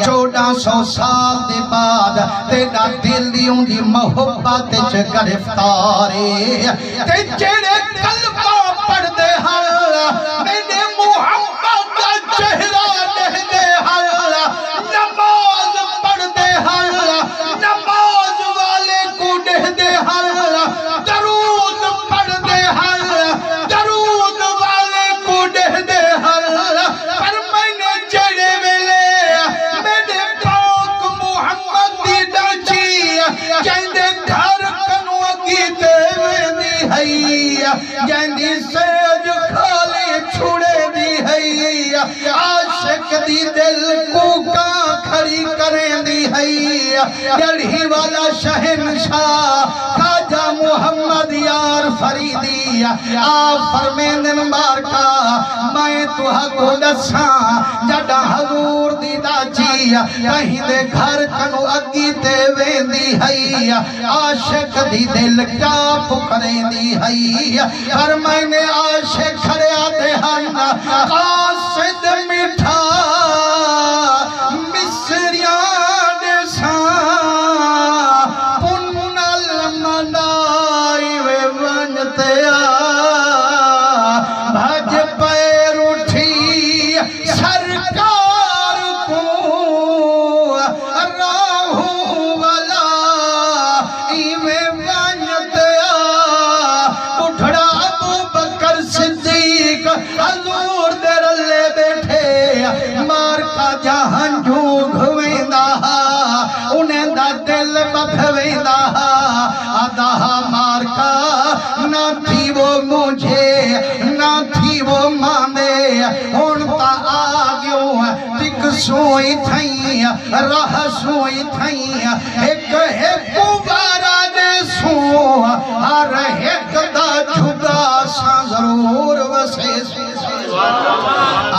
1400 साल दे बाद तेरा दिल दी उंदी मोहब्बत च गिरफ्तार है ते जेड़े कलमा पढ़दे हन मैंने मुहम्मद दा चेहरा देखदे हन नमाज पढ़दे हन नमाज वाले को देखदे हन दरूद पढ़दे हन दरूद वाले को देखदे हन पर मैंने जेड़े वेले मेरे पाक मुहम्मद दी दाची कहंदे घर कनु अगी ते वेंदी है कहंदी सेज खाली छुड़े दी है आशिक दी दिल को का खड़ी करेंदी है गढ़ी वाला शहनशाह खाजा मोहम्मद यार फरीदी आप फरमेंदन बारका मैं तुहा को दसा जड़ा हजूर दी दाची कहीं दे घर कनु अगी ते वेंदी है आशिक दी दिल का पुकरेंदी है पर मैंने आशिक खड़े आते हन कासिद मिठा मिसरिया दे सा पुन्नल मनाई वे बनते भज पैर उठी सरकार को राहू वाला इवे बनते उठड़ा अबू बकर सिद्दीक हजूर दे रल्ले बैठे मार का जहां झूठ वेंदा उन्हें दा दिल बखवेंदा आदा मार का ना थी वो मुझे ना थी वो माने हुन ता आ गयो टिक सोई थई राह सोई थई एक एक बारा दे सो हर एक दा जुदा सा जरूर वसे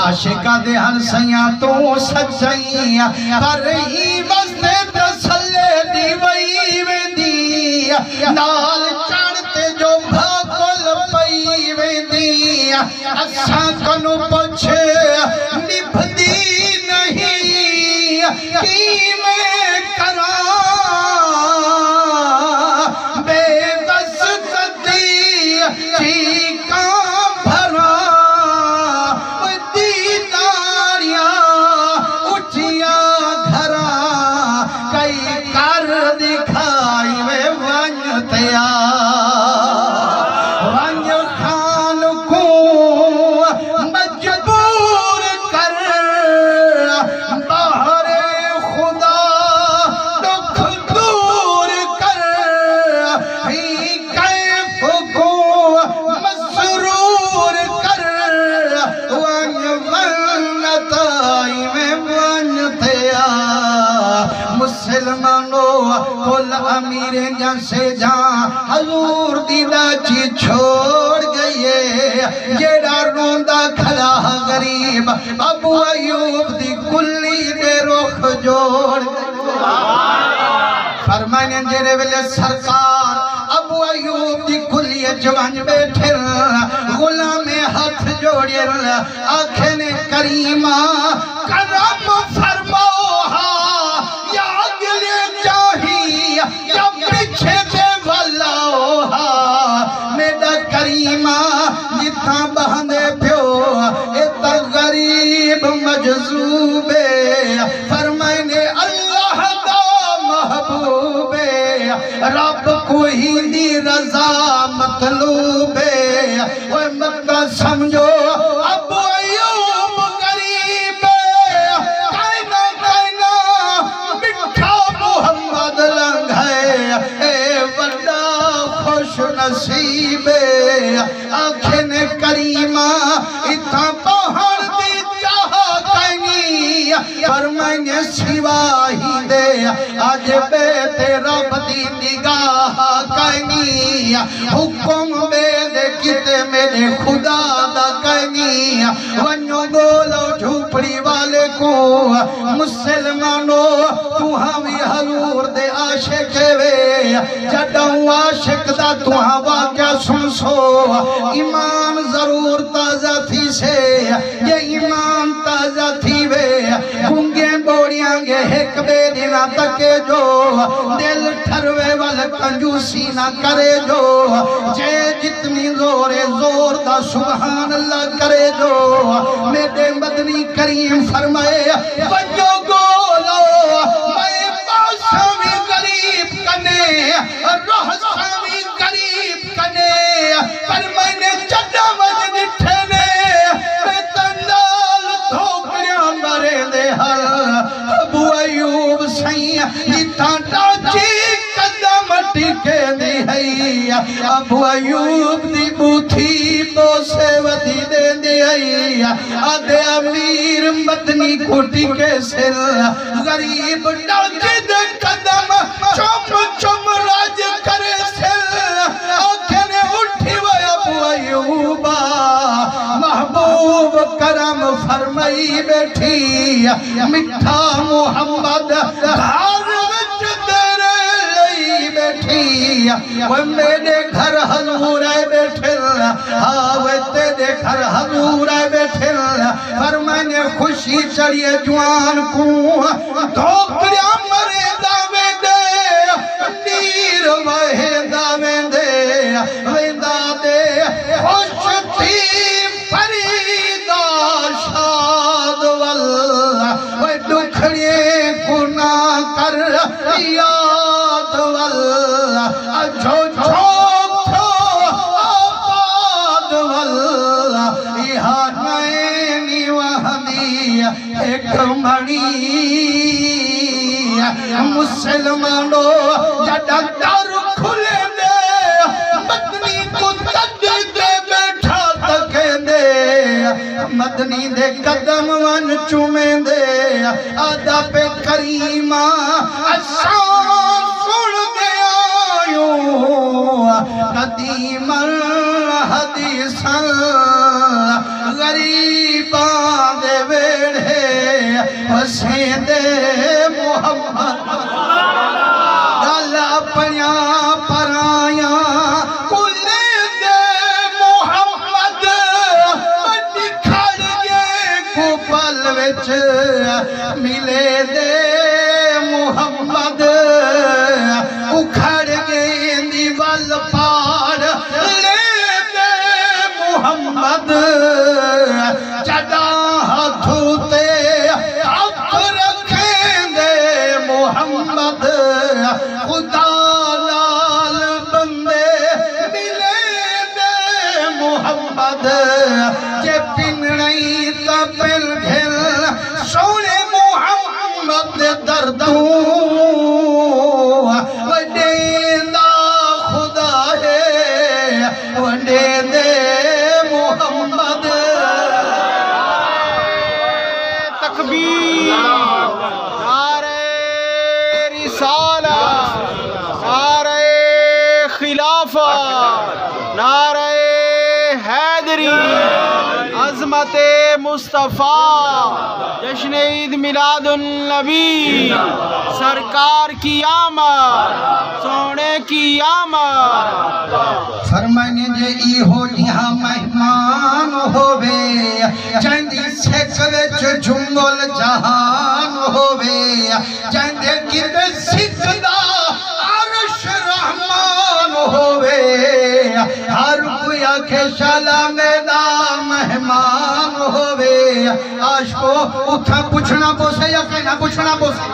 आशिका दे हन सैया तो सच्चाई पर ही बसते तसल्ले दी वई वेंदी नाल चढ़ते जो भाकुल पई वेंदी असा कनु पुछ निभदी नहीं की मैं करा बेबस सदी चीका भरा दीदारिया उठिया घरा कई कर दिखाई वे वंजतिया वंज खान को मजबूर कर बाहरे खुदा दुख दूर कर ही कैफ को मसरूर कर वंज वन्नताई में वंजतिया मुसलमानो कुल अमीर जैसे जा हजूर दी दाची छोड़ गए जेड़ा रोंदा खड़ा गरीब अबू अयूब दी कुल्ली दे रुख जोड़ फरमाने जेरे वेले सरकार अबू अयूब दी कुल्ली जवान बैठे गुलाम हाथ जोड़े आखे ने करीमा करम फरमाओ या अगले चाहिए या पीछे से वल्लाओ मेरा करीमा जिथा बहंदे प्यो इतना गरीब मजजूबे फरमाने अल्लाह दा महबूबे रब को ही दी रजा मतलूबे ओए मत समझो अब अयूब गरीब कहना कहना मिठा मोहम्मद लंघ है ए बड़ा खुश नसीबे आखे ने करीमा इतना पहाड़ दी चाह कनी पर मैंने सिवा ही दे आज बे तेरा बदी निगाह कनी हुक्म बे दे किते मेरे खुदा दा कनी वन्यो बोलो झूपड़ी वाले को मुसलमानो तू हवी हजूर दे आशिक वे जडऊ आशिक दा तू वाक्या सुन सो ईमान जरूर ताजा थी से ये ईमान ताजा थी वे गुंगे बोड़ियांगे एक बेदी ना तके जो दिल ठरवे वाल कंजूसी ना करे जो जे जितनी जोरे जोर दा सुभान अल्लाह करे जो मेरे मदनी करीम फरमाए वजो गोलो मैं पासवी गरीब कने रहसावी गरीब कने पर मैंने चड्डा वज दिठे ने मैं तंदाल धोकड़ियां मरे दे हर अबू अयूब सही जिथा डाची कदम टिके दी है अबू अयूब दी बूथी बोसे वधी दे दी है आदे अमीर मदनी कोटी के सिर गरीब डाची दे कदम चुम चुम राज करे सिर आखने उठी वे अबू अयूबा महबूब करम फरमाई बैठी मिठा मोहम्मद घर विच तेरे लई बैठी वो मेरे घर हजूर आए बैठे हाँ वे तेरे घर हजूर आए बैठे पर मैंने खुशी चढ़िए जवान को धोकड़िया मरे दावे दे नीर वहे दावे दे वेंदा दे खुश थी फरीदा शाद वल्ला वे दुखड़िए गुना कर याद वल्ला अजो झोंको आबाद वल्ला इहा नैनी वहदी एक मणि मुसलमानो जड़ा दर खुले दे मदनी को तज दे बैठा तके दे मदनी दे कदम वन चूमे दे आदा पे करीमा असा सुन गया यूं कदीम हदीसा गरीबा दे वेड़े वसे दे मोहम्मद गल अपनिया पराया कुले दे मोहम्मद निखड़ गए कुपल विच मिले दे मोहम्मद उखड़ गए दीवाल पार ले दे मोहम्मद जदा हाथों ते हाथ रखेंगे मोहम्मद खुदा लाल बंदे मिले दे मोहम्मद जे पिनई तपिल घिल सोने मोहम्मद दर्दू वडेंदा खुदा है वडे दे मोहम्मद तकबीर नारे रिसालत नारे खिलाफत नारे हैदरी अज़मत मुस्तफ़ा जश्न ईद मिलादुन नबी सरकार की आमद सोने की आमद फरमाने जे इहो ॾींहुं मेहमान होवे चंदी सेक विच झुंगल जहान होवे चंदे किते सिकदा अर्श रहमान होवे हर कोई आखे शाला मेरा मेहमान होवे आशको उठा पूछना पोसे या कहना पूछना पोसे